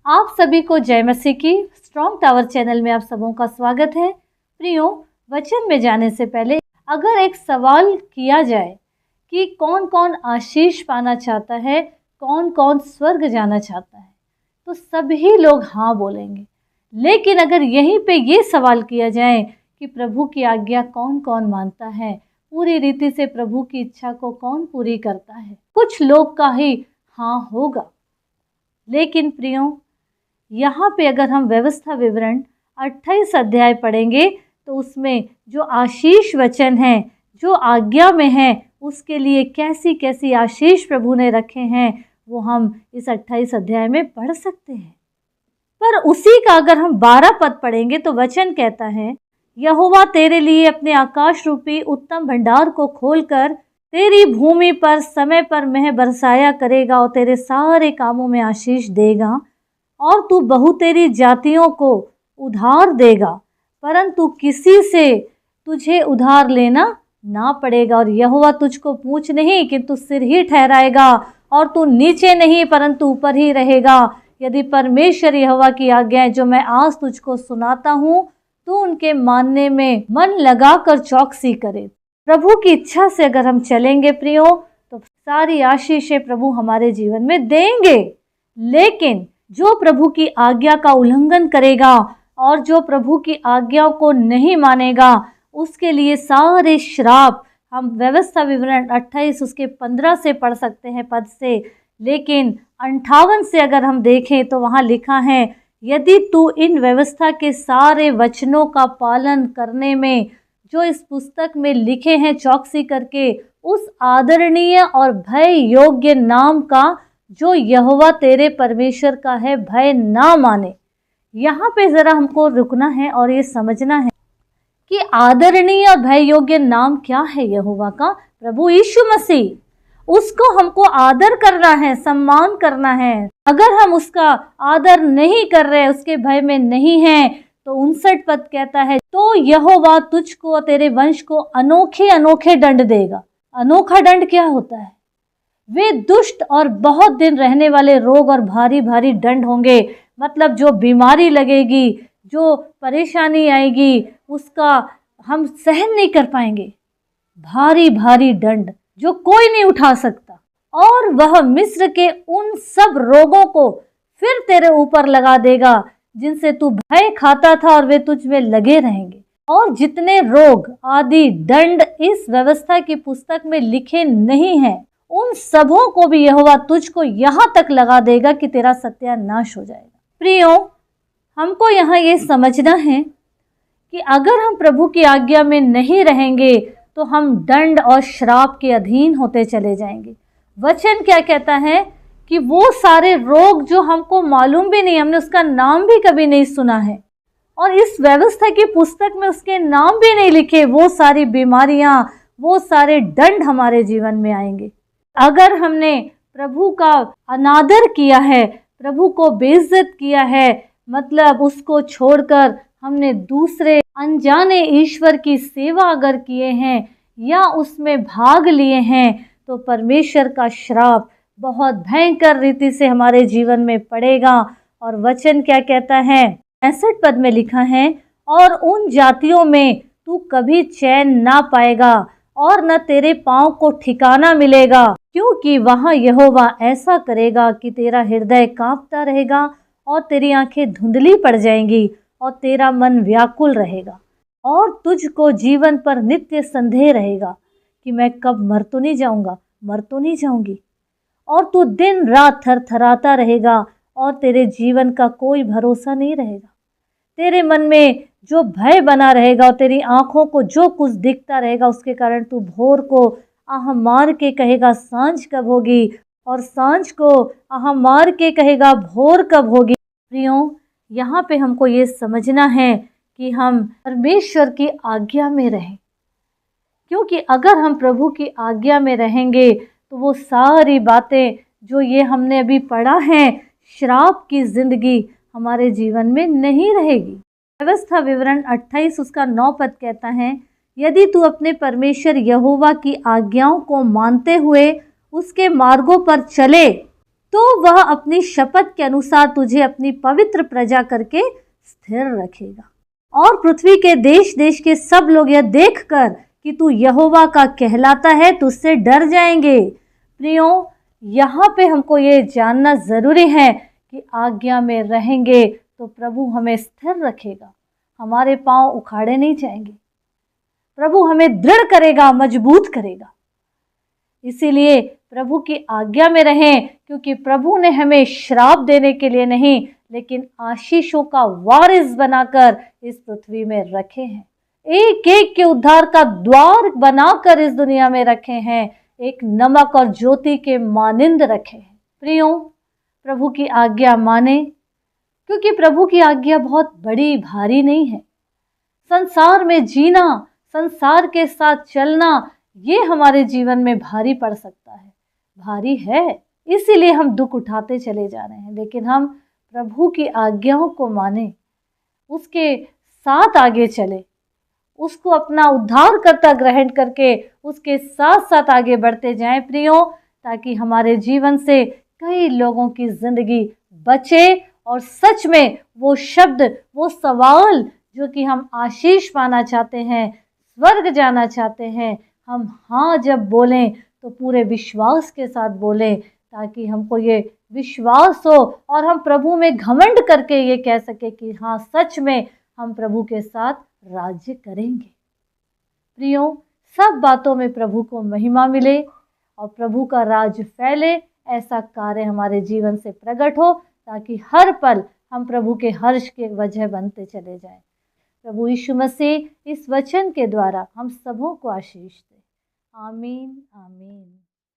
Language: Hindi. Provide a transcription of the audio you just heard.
आप सभी को जय मसीह की स्ट्रॉन्ग टावर चैनल में आप सबों का स्वागत है। प्रियो, वचन में जाने से पहले अगर एक सवाल किया जाए कि कौन कौन आशीष पाना चाहता है, कौन कौन स्वर्ग जाना चाहता है, तो सभी लोग हाँ बोलेंगे। लेकिन अगर यहीं पे ये सवाल किया जाए कि प्रभु की आज्ञा कौन कौन मानता है, पूरी रीति से प्रभु की इच्छा को कौन पूरी करता है, कुछ लोग का ही हाँ होगा। लेकिन प्रियो, यहाँ पे अगर हम व्यवस्था विवरण 28 अध्याय पढ़ेंगे तो उसमें जो आशीष वचन हैं, जो आज्ञा में हैं, उसके लिए कैसी कैसी आशीष प्रभु ने रखे हैं, वो हम इस 28 अध्याय में पढ़ सकते हैं। पर उसी का अगर हम 12 पद पढ़ेंगे तो वचन कहता है, यहोवा तेरे लिए अपने आकाश रूपी उत्तम भंडार को खोलकर तेरी भूमि पर समय पर मेंह बरसाया करेगा और तेरे सारे कामों में आशीष देगा और तू बहुतेरी जातियों को उधार देगा, परंतु किसी से तुझे उधार लेना ना पड़ेगा। और यहोवा तुझको पूँछ नहीं किंतु सिर ही ठहराएगा, और तू नीचे नहीं परंतु ऊपर ही रहेगा। यदि परमेश्वर यहोवा की आज्ञाएं जो मैं आज तुझको सुनाता हूँ, तू उनके मानने में मन लगाकर चौकसी करे। प्रभु की इच्छा से अगर हम चलेंगे प्रियो, तो सारी आशीषें प्रभु हमारे जीवन में देंगे। लेकिन जो प्रभु की आज्ञा का उल्लंघन करेगा और जो प्रभु की आज्ञाओं को नहीं मानेगा, उसके लिए सारे श्राप हम व्यवस्था विवरण 28 उसके 15 से पढ़ सकते हैं पद से। लेकिन 58 से अगर हम देखें तो वहाँ लिखा है, यदि तू इन व्यवस्था के सारे वचनों का पालन करने में जो इस पुस्तक में लिखे हैं चौकसी करके, उस आदरणीय और भय योग्य नाम का जो यहोवा तेरे परमेश्वर का है भय ना माने। यहाँ पे ज़रा हमको रुकना है और ये समझना है कि आदरणीय और भय योग्य नाम क्या है यहोवा का? प्रभु यीशु मसीह। उसको हमको आदर करना है, सम्मान करना है। अगर हम उसका आदर नहीं कर रहे, उसके भय में नहीं हैं, तो 59 पद कहता है, तो यहोवा तुझको और तेरे वंश को अनोखे अनोखे दंड देगा। अनोखा दंड क्या होता है? वे दुष्ट और बहुत दिन रहने वाले रोग और भारी भारी दंड होंगे। मतलब जो बीमारी लगेगी, जो परेशानी आएगी, उसका हम सहन नहीं कर पाएंगे। भारी भारी दंड जो कोई नहीं उठा सकता। और वह मिस्र के उन सब रोगों को फिर तेरे ऊपर लगा देगा जिनसे तू भय खाता था, और वे तुझ में लगे रहेंगे। और जितने रोग आदि दंड इस व्यवस्था की पुस्तक में लिखे नहीं हैं, उन सबों को भी यहोवा तुझको यहाँ तक लगा देगा कि तेरा सत्यानाश हो जाएगा। प्रियो, हमको यहाँ ये समझना है कि अगर हम प्रभु की आज्ञा में नहीं रहेंगे तो हम दंड और श्राप के अधीन होते चले जाएंगे। वचन क्या कहता है कि वो सारे रोग जो हमको मालूम भी नहीं, हमने उसका नाम भी कभी नहीं सुना है, और इस व्यवस्था की पुस्तक में उसके नाम भी नहीं लिखे, वो सारी बीमारियां, वो सारे दंड हमारे जीवन में आएंगे। अगर हमने प्रभु का अनादर किया है, प्रभु को बेइज्जत किया है, मतलब उसको छोड़कर हमने दूसरे अनजाने ईश्वर की सेवा अगर किए हैं या उसमें भाग लिए हैं, तो परमेश्वर का श्राप बहुत भयंकर रीति से हमारे जीवन में पड़ेगा। और वचन क्या कहता है? 65 पद में लिखा है, और उन जातियों में तू कभी चैन ना पाएगा और न तेरे पाँव को ठिकाना मिलेगा, क्योंकि वहाँ यहोवा ऐसा करेगा कि तेरा हृदय कांपता रहेगा और तेरी आंखें धुंधली पड़ जाएंगी और तेरा मन व्याकुल रहेगा, और तुझको जीवन पर नित्य संदेह रहेगा कि मैं कब मर तो नहीं जाऊंगा, मर तो नहीं जाऊंगी। और तू दिन रात थरथराता रहेगा और तेरे जीवन का कोई भरोसा नहीं रहेगा। तेरे मन में जो भय बना रहेगा और तेरी आंखों को जो कुछ दिखता रहेगा, उसके कारण तू भोर को आह मार के कहेगा सांझ कब होगी, और सांझ को आह मार के कहेगा भोर कब होगी। प्रियो, यहाँ पे हमको ये समझना है कि हम परमेश्वर की आज्ञा में रहें, क्योंकि अगर हम प्रभु की आज्ञा में रहेंगे तो वो सारी बातें जो ये हमने अभी पढ़ा है, श्राप की जिंदगी हमारे जीवन में नहीं रहेगी। व्यवस्था विवरण 28 उसका 9 पद कहता है, यदि तू अपने परमेश्वर यहोवा की आज्ञाओं को मानते हुए उसके मार्गों पर चले तो वह अपनी शपथ के अनुसार तुझे अपनी पवित्र प्रजा करके स्थिर रखेगा। और पृथ्वी के देश देश के सब लोग यह देखकर कि तू यहोवा का कहलाता है तुझसे डर जाएंगे। प्रियो, यहाँ पे हमको ये जानना ज़रूरी है कि आज्ञा में रहेंगे तो प्रभु हमें स्थिर रखेगा, हमारे पांव उखाड़े नहीं जाएंगे, प्रभु हमें दृढ़ करेगा, मजबूत करेगा। इसीलिए प्रभु की आज्ञा में रहें, क्योंकि प्रभु ने हमें श्राप देने के लिए नहीं लेकिन आशीषों का वारिस बनाकर इस पृथ्वी में रखे हैं, एक एक के उद्धार का द्वार बनाकर इस दुनिया में रखे हैं, एक नमक और ज्योति के मानिंद रखे हैं। प्रियो, प्रभु की आज्ञा माने, क्योंकि प्रभु की आज्ञा बहुत बड़ी भारी नहीं है। संसार में जीना, संसार के साथ चलना, ये हमारे जीवन में भारी पड़ सकता है, भारी है, इसीलिए हम दुख उठाते चले जा रहे हैं। लेकिन हम प्रभु की आज्ञाओं को माने, उसके साथ आगे चले, उसको अपना उद्धारकर्ता ग्रहण करके उसके साथ साथ आगे बढ़ते जाएं प्रियो, ताकि हमारे जीवन से कई लोगों की जिंदगी बचे और सच में वो शब्द, वो सवाल जो कि हम आशीष पाना चाहते हैं, स्वर्ग जाना चाहते हैं, हम हाँ जब बोलें तो पूरे विश्वास के साथ बोलें, ताकि हमको ये विश्वास हो और हम प्रभु में घमंड करके ये कह सके कि हाँ सच में हम प्रभु के साथ राज्य करेंगे। प्रियो, सब बातों में प्रभु को महिमा मिले और प्रभु का राज फैले, ऐसा कार्य हमारे जीवन से प्रकट हो, ताकि हर पल हम प्रभु के हर्ष के वजह बनते चले जाएं। प्रभु यीशु मसीह इस वचन के द्वारा हम सबों को आशीष दे। आमीन, आमीन।